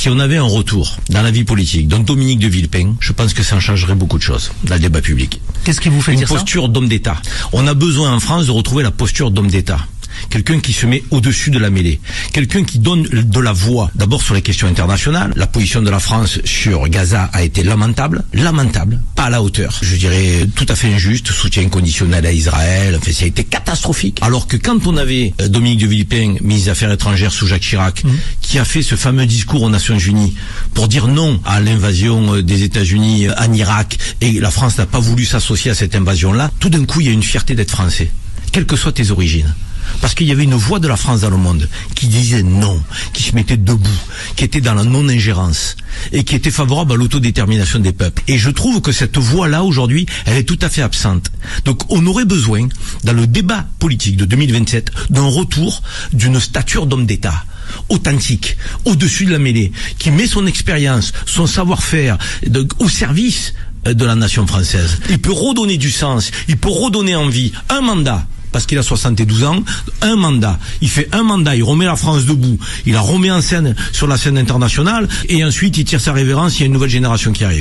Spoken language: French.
Si on avait un retour dans la vie politique d'un Dominique de Villepin, je pense que ça en changerait beaucoup de choses dans le débat public. Qu'est-ce qui vous fait dire ça ? Une posture d'homme d'État. On a besoin en France de retrouver la posture d'homme d'État. Quelqu'un qui se met au-dessus de la mêlée. Quelqu'un qui donne de la voix. D'abord sur les questions internationales. La position de la France sur Gaza a été lamentable, pas à la hauteur. Je dirais tout à fait injuste, soutien conditionnel à Israël, enfin ça a été catastrophique. Alors que quand on avait Dominique de Villepin, ministre des Affaires étrangères sous Jacques Chirac, qui a fait ce fameux discours aux Nations Unies pour dire non à l'invasion des États-Unis en Irak, et la France n'a pas voulu s'associer à cette invasion-là, tout d'un coup il y a une fierté d'être français, quelles que soient tes origines. Parce qu'il y avait une voix de la France dans le monde qui disait non, qui se mettait debout, qui était dans la non-ingérence et qui était favorable à l'autodétermination des peuples. Et je trouve que cette voix-là, aujourd'hui, elle est tout à fait absente. Donc on aurait besoin, dans le débat politique de 2027, d'un retour d'une stature d'homme d'État authentique, au-dessus de la mêlée, qui met son expérience, son savoir-faire au service de la nation française. Il peut redonner du sens, il peut redonner envie, un mandat. Parce qu'il a 72 ans, un mandat. Il fait un mandat, il remet la France debout, il la remet en scène sur la scène internationale, et ensuite il tire sa révérence, il y a une nouvelle génération qui arrive.